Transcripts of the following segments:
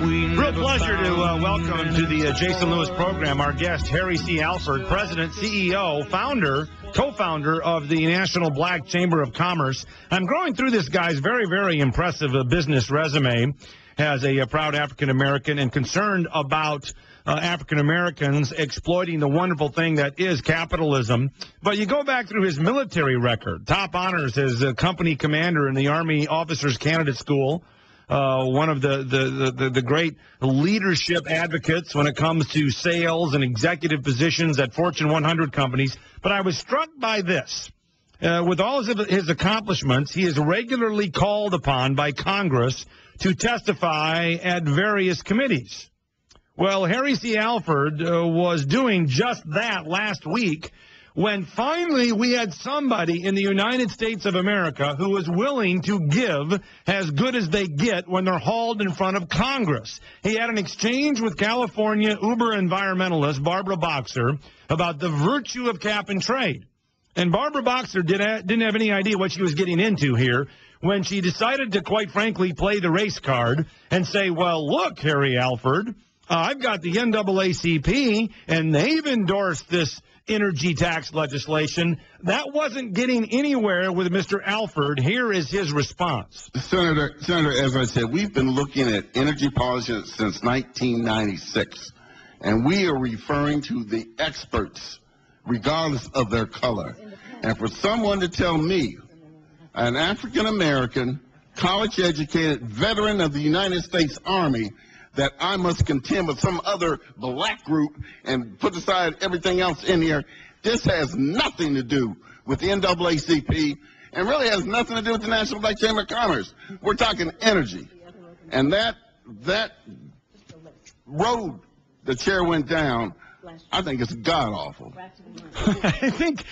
Real pleasure to welcome to the Jason Lewis program our guest, Harry C. Alford, President, CEO, founder, co-founder of the National Black Chamber of Commerce. I'm going through this guy's very, very impressive business resume as a proud African-American and concerned about African-Americans exploiting the wonderful thing that is capitalism. But you go back through his military record, top honors as a company commander in the Army Officers Candidate School, one of the great leadership advocates when it comes to sales and executive positions at Fortune 100 companies. But I was struck by this. With all his accomplishments, he is regularly called upon by Congress to testify at various committees. Well, Harry C. Alford was doing just that last week when finally we had somebody in the United States of America who was willing to give as good as they get when they're hauled in front of Congress. He had an exchange with California Uber environmentalist Barbara Boxer about the virtue of cap and trade. And Barbara Boxer didn't have any idea what she was getting into here when she decided to, quite frankly, play the race card and say, well, look, Harry Alford, I've got the NAACP, and they've endorsed this energy tax legislation. That wasn't getting anywhere with Mr. Alford. Here is his response. Senator, as I said, we've been looking at energy policy since 1996, and we are referring to the experts, regardless of their color. And for someone to tell me, an African-American, college-educated veteran of the United States Army, that I must contend with some other black group and put aside everything else in here. This has nothing to do with the NAACP and really has nothing to do with the National Black Chamber of Commerce. We're talking energy. And that road the chair went down, I think it's god-awful. I think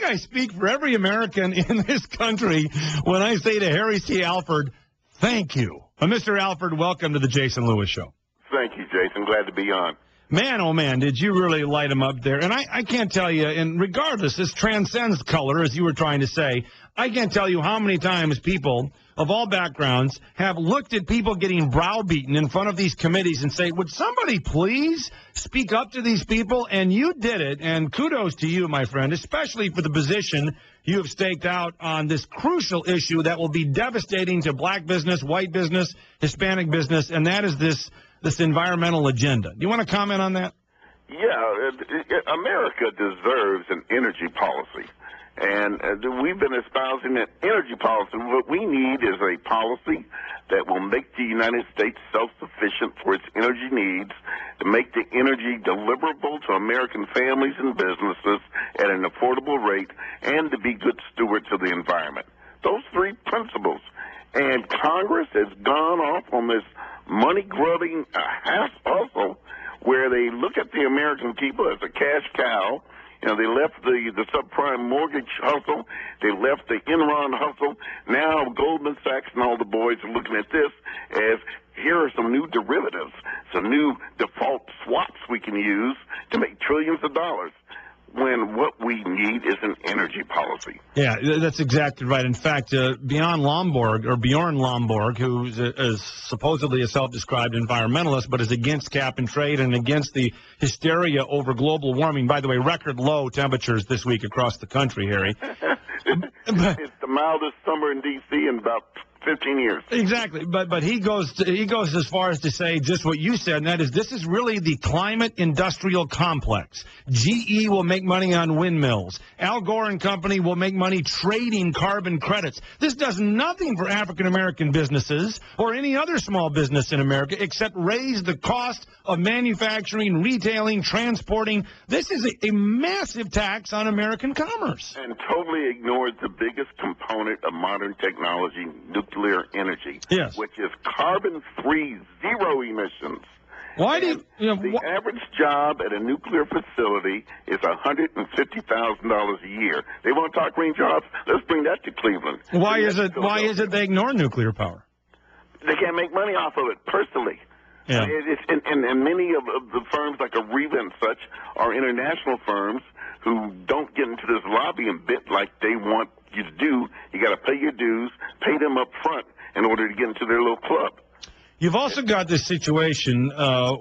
I speak for every American in this country when I say to Harry C. Alford, thank you. Mr. Alford, welcome to the Jason Lewis Show. Thank you, Jason. Glad to be on. Man, oh man, did you really light him up there. And I can't tell you, and regardless, this transcends color, as you were trying to say, I can't tell you how many times people of all backgrounds have looked at people getting browbeaten in front of these committees and say, would somebody please speak up to these people? And you did it, and kudos to you, my friend, especially for the position you have staked out on this crucial issue that will be devastating to black business, white business, Hispanic business, and that is this environmental agenda. Do you want to comment on that? Yeah, America deserves an energy policy. And we've been espousing an energy policy. What we need is a policy that will make the United States self-sufficient for its energy needs, to make the energy deliverable to American families and businesses at an affordable rate, and to be good stewards of the environment. Those three principles. And Congress has gone off on this money-grubbing half hustle where they look at the American people as a cash cow. You know, they left the subprime mortgage hustle. They left the Enron hustle. Now Goldman Sachs and all the boys are looking at this as here are some new derivatives, some new default swaps we can use to make trillions of dollars, when what we need is an energy policy. Yeah, that's exactly right. In fact, Bjorn Lomborg, who is supposedly a self-described environmentalist, but is against cap and trade and against the hysteria over global warming. By the way, record low temperatures this week across the country, Harry. It's the mildest summer in D.C. in about 15 years. Exactly, but he goes as far as to say just what you said, and that is this is really the climate industrial complex. GE will make money on windmills. Al Gore and company will make money trading carbon credits. This does nothing for African-American businesses or any other small business in America except raise the cost of manufacturing, retailing, transporting. This is a massive tax on American commerce. And totally ignores the biggest component of modern technology, nuclear energy, yes, which is carbon-free, zero emissions. Why do the average job at a nuclear facility is $150,000 a year? They want to talk green jobs? Let's bring that to Cleveland. Why is it they ignore nuclear power? They can't make money off of it personally. Yeah. And many of the firms like Areva and such are international firms who don't get into this lobbying bit like they want you to do. You got to pay your dues, pay them up front in order to get into their little club. You've also got this situation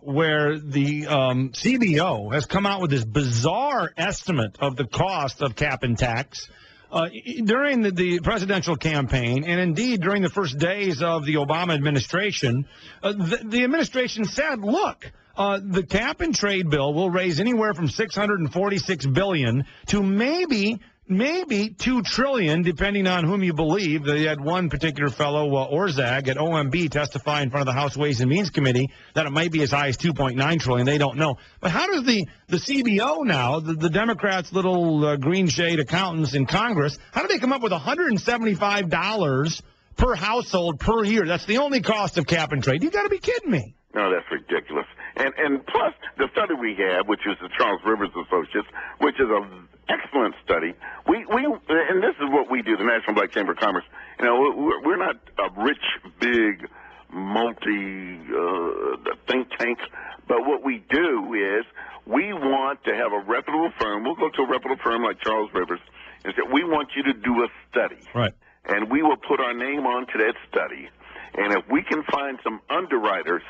where the CBO has come out with this bizarre estimate of the cost of cap and tax during the presidential campaign, and indeed during the first days of the Obama administration. The administration said, look, the cap and trade bill will raise anywhere from $646 billion to maybe $2 trillion, depending on whom you believe. They had one particular fellow, Orzag, at OMB, testify in front of the House Ways and Means Committee that it might be as high as $2.9 trillion. They don't know. But how does the CBO now, the Democrats' little green shade accountants in Congress, how do they come up with $175 per household per year? That's the only cost of cap and trade. You got to be kidding me. No, that's ridiculous. And plus, the study we have, which is the Charles Rivers Associates, which is an excellent study. And this is what we do, the National Black Chamber of Commerce. You know, we're not a rich, big, think tank, but what we do is we want to have a reputable firm. We'll go to a reputable firm like Charles Rivers and say, we want you to do a study. Right. And we will put our name onto that study. And if we can find some underwriters,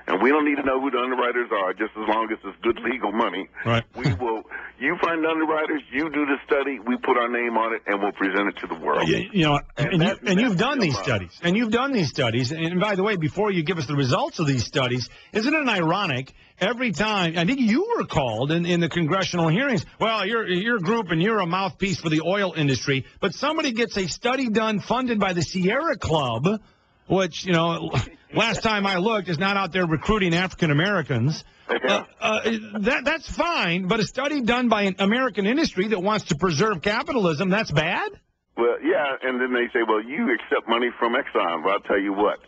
and we don't need to know who the underwriters are, just as long as it's good legal money. Right. You find underwriters, you do the study, we put our name on it, and we'll present it to the world. You've done these studies. And you've done these studies. And by the way, before you give us the results of these studies, isn't it ironic every time, I think you were called in the congressional hearings, well, you're a group and you're a mouthpiece for the oil industry, but somebody gets a study done funded by the Sierra Club, which, last time I looked, is not out there recruiting African Americans. That's fine, but a study done by an American industry that wants to preserve capitalism, that's bad? Well, yeah, and then they say, well, you accept money from Exxon. Well, I'll tell you what.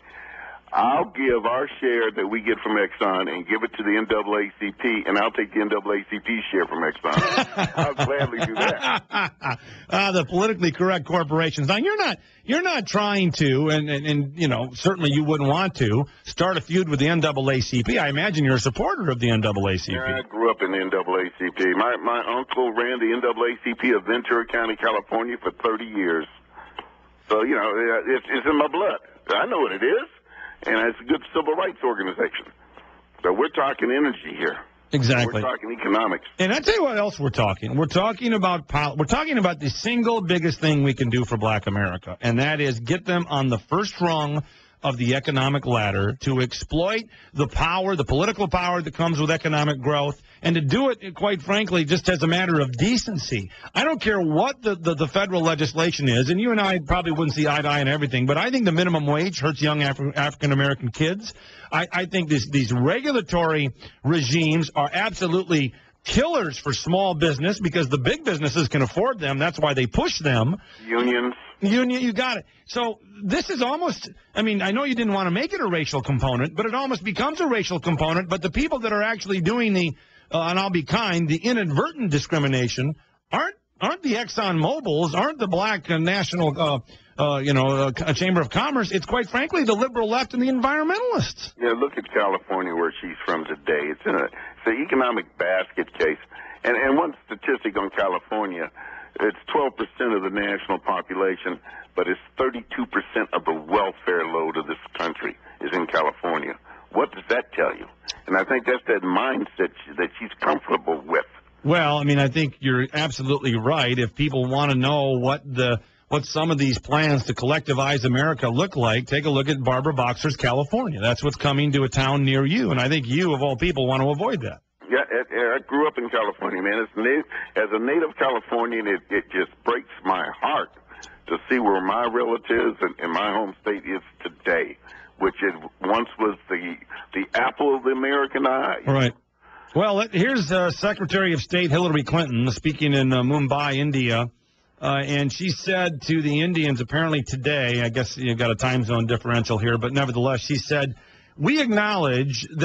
I'll give our share that we get from Exxon and give it to the NAACP, and I'll take the NAACP share from Exxon. I'll gladly do that. The politically correct corporations. Now, you're not trying to, and certainly you wouldn't want to, start a feud with the NAACP. I imagine you're a supporter of the NAACP. Yeah, I grew up in the NAACP. My uncle ran the NAACP of Ventura County, California for 30 years. So, it's in my blood. I know what it is. And it's a good civil rights organization. So we're talking energy here. Exactly. We're talking economics. And I tell you what else we're talking. We're talking about the single biggest thing we can do for Black America, and that is get them on the first rung of the economic ladder to exploit the power, the political power that comes with economic growth, and to do it, quite frankly, just as a matter of decency. I don't care what the federal legislation is, and you and I probably wouldn't see eye to eye on everything, but I think the minimum wage hurts young African-American kids. I think these regulatory regimes are absolutely killers for small business because the big businesses can afford them. That's why they push them. Unions. You got it. So this is almost, I know you didn't want to make it a racial component, but it almost becomes a racial component. But the people that are actually doing the, and I'll be kind, the inadvertent discrimination aren't the Exxon Mobils, aren't the Black National, Chamber of Commerce. It's quite frankly the liberal left and the environmentalists. Yeah, look at California where she's from today. It's an economic basket case. And one statistic on California, it's 12% of the national population, but it's 32% of the welfare load of this country is in California. What does that tell you? And I think that's that mindset that she's comfortable with. Well, I think you're absolutely right. If people want to know what some of these plans to collectivize America look like, take a look at Barbara Boxer's California. That's what's coming to a town near you, and I think you, of all people, want to avoid that. Yeah, I grew up in California, man. As a native Californian, it just breaks my heart to see where my relatives and my home state is today, which it once was the apple of the American eye. Right. Well, here's Secretary of State Hillary Clinton speaking in Mumbai, India, and she said to the Indians apparently today, I guess you've got a time zone differential here, but nevertheless, she said, we acknowledge that